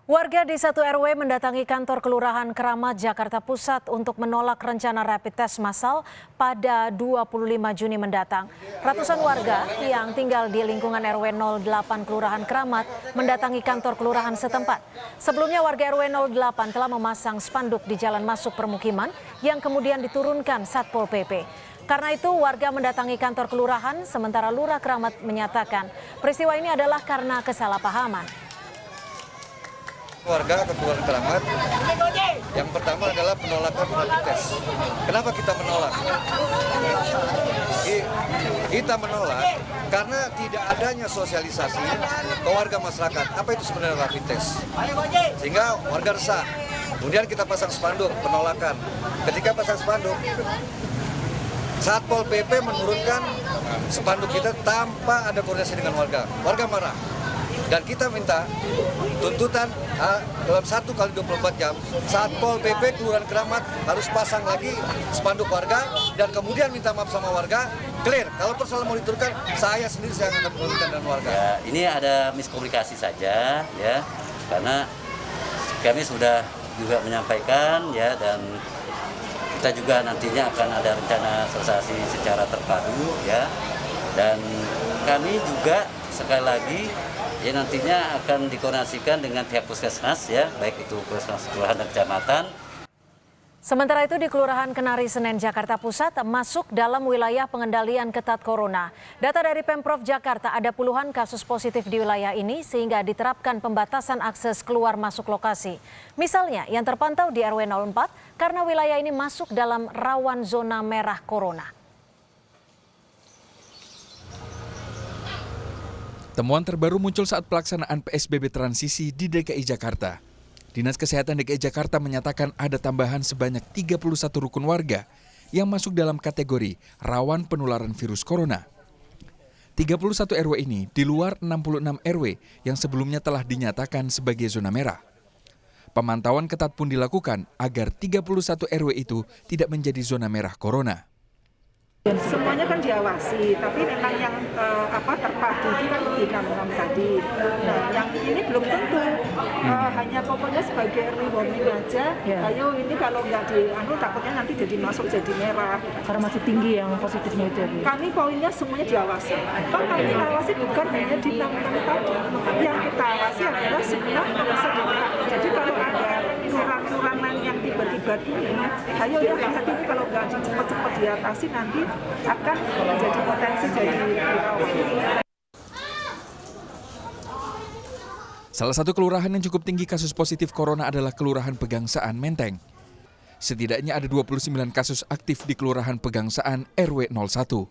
Warga di satu RW mendatangi kantor Kelurahan Keramat, Jakarta Pusat untuk menolak rencana rapid test massal pada 25 Juni mendatang. Ratusan warga yang tinggal di lingkungan RW 08 Kelurahan Keramat mendatangi kantor kelurahan setempat. Sebelumnya warga RW 08 telah memasang spanduk di jalan masuk permukiman yang kemudian diturunkan Satpol PP. Karena itu warga mendatangi kantor kelurahan, sementara Lurah Keramat menyatakan peristiwa ini adalah karena kesalahpahaman. Warga Kelurahan Keramat, yang pertama adalah penolakan rapid test. Kenapa kita menolak? Kita menolak karena tidak adanya sosialisasi ke warga masyarakat. Apa itu sebenarnya rapid test? Sehingga warga resah. Kemudian kita pasang spanduk penolakan. Ketika pasang spanduk, Satpol PP menurunkan spanduk kita tanpa ada koordinasi dengan warga. Warga marah. Dan kita minta tuntutan dalam 1 kali 24 jam, Satpol PP Kelurahan Keramat harus pasang lagi spanduk warga dan kemudian minta maaf sama warga, clear. Kalau persoalan mau diturunkan, saya sendiri akan menurunkan dengan warga. Ya, ini ada miskomunikasi saja, ya, karena kami sudah juga menyampaikan, ya, dan kita juga nantinya akan ada rencana sosialisasi secara terpadu, ya, dan kami juga sekali lagi ya nantinya akan dikoordinasikan dengan pihak puskesmas, ya, baik itu puskesmas kelurahan dan kecamatan. Sementara itu di Kelurahan Kenari Senen, Jakarta Pusat masuk dalam wilayah pengendalian ketat corona. Data dari Pemprov Jakarta ada puluhan kasus positif di wilayah ini sehingga diterapkan pembatasan akses keluar masuk lokasi. Misalnya yang terpantau di RW 04 karena wilayah ini masuk dalam rawan zona merah corona. Temuan terbaru muncul saat pelaksanaan PSBB transisi di DKI Jakarta. Dinas Kesehatan DKI Jakarta menyatakan ada tambahan sebanyak 31 rukun warga yang masuk dalam kategori rawan penularan virus corona. 31 RW ini di luar 66 RW yang sebelumnya telah dinyatakan sebagai zona merah. Pemantauan ketat pun dilakukan agar 31 RW itu tidak menjadi zona merah corona. Semuanya kan diawasi, tapi memang yang terpadu itu kan di 66 tadi. Nah, yang ini belum tentu, hanya pokoknya sebagai early warning aja. Ya. Ayo ini kalau nggak takutnya nanti masuk jadi merah. Karena masih tinggi yang positifnya itu. Kami poinnya semuanya diawasi. Kami awasi bukan hanya di 66 tadi. Yang kita awasi adalah semua peserta. Jadi kalau ada kekurangan yang tiba-tiba ini, ayo ya hati-hati kalau nggak cepat-cepat diatasi nanti akan menjadi potensi jadi rawan. Salah satu kelurahan yang cukup tinggi kasus positif corona adalah Kelurahan Pegangsaan, Menteng. Setidaknya ada 29 kasus aktif di Kelurahan Pegangsaan RW 01.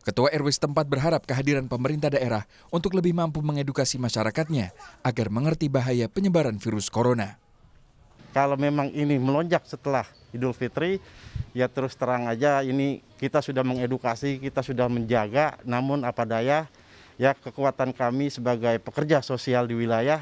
Ketua RW setempat berharap kehadiran pemerintah daerah untuk lebih mampu mengedukasi masyarakatnya agar mengerti bahaya penyebaran virus corona. Kalau memang ini melonjak setelah Idul Fitri, ya terus terang aja ini kita sudah mengedukasi, kita sudah menjaga, namun apa daya, ya kekuatan kami sebagai pekerja sosial di wilayah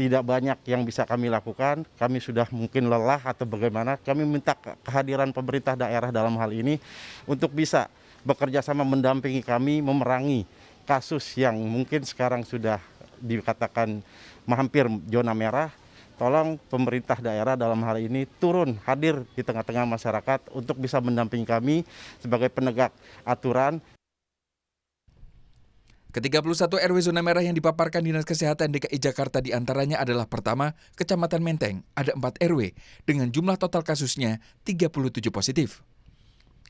tidak banyak yang bisa kami lakukan. Kami sudah mungkin lelah atau bagaimana, kami minta kehadiran pemerintah daerah dalam hal ini untuk bisa bekerja sama mendampingi kami memerangi kasus yang mungkin sekarang sudah dikatakan hampir zona merah. Tolong pemerintah daerah dalam hal ini turun hadir di tengah-tengah masyarakat untuk bisa mendampingi kami sebagai penegak aturan. Ke-31 RW zona merah yang dipaparkan Dinas Kesehatan DKI Jakarta diantaranya adalah pertama, Kecamatan Menteng, ada 4 RW dengan jumlah total kasusnya 37 positif.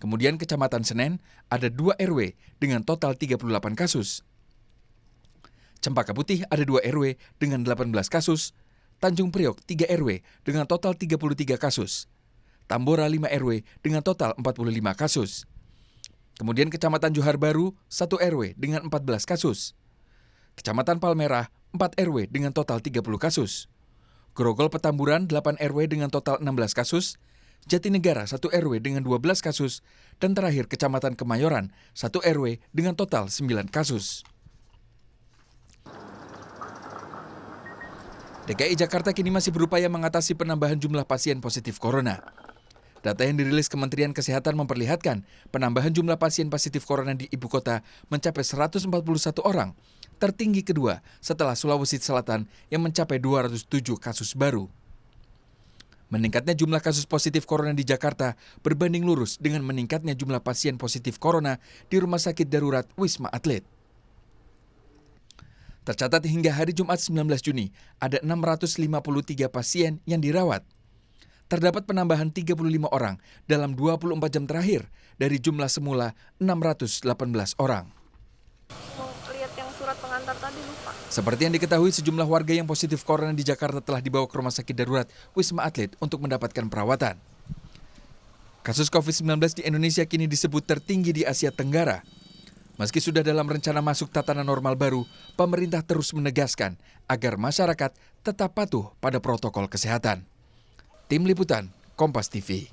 Kemudian Kecamatan Senen, ada 2 RW dengan total 38 kasus. Cempaka Putih ada 2 RW dengan 18 kasus. Tanjung Priok 3 RW dengan total 33 kasus. Tambora 5 RW dengan total 45 kasus. Kemudian Kecamatan Johar Baru 1 RW dengan 14 kasus. Kecamatan Palmerah 4 RW dengan total 30 kasus. Grogol Petamburan 8 RW dengan total 16 kasus. Jatinegara 1 RW dengan 12 kasus. Dan terakhir Kecamatan Kemayoran 1 RW dengan total 9 kasus. DKI Jakarta kini masih berupaya mengatasi penambahan jumlah pasien positif corona. Data yang dirilis Kementerian Kesehatan memperlihatkan penambahan jumlah pasien positif corona di ibu kota mencapai 141 orang, tertinggi kedua setelah Sulawesi Selatan yang mencapai 207 kasus baru. Meningkatnya jumlah kasus positif corona di Jakarta berbanding lurus dengan meningkatnya jumlah pasien positif corona di Rumah Sakit Darurat Wisma Atlet. Tercatat hingga hari Jumat 19 Juni, ada 653 pasien yang dirawat. Terdapat penambahan 35 orang dalam 24 jam terakhir dari jumlah semula 618 orang. Mau lihat yang surat pengantar tadi lupa. Seperti yang diketahui, sejumlah warga yang positif corona di Jakarta telah dibawa ke Rumah Sakit Darurat Wisma Atlet untuk mendapatkan perawatan. Kasus COVID-19 di Indonesia kini disebut tertinggi di Asia Tenggara. Meski sudah dalam rencana masuk tatanan normal baru, pemerintah terus menegaskan agar masyarakat tetap patuh pada protokol kesehatan. Tim Liputan, Kompas TV.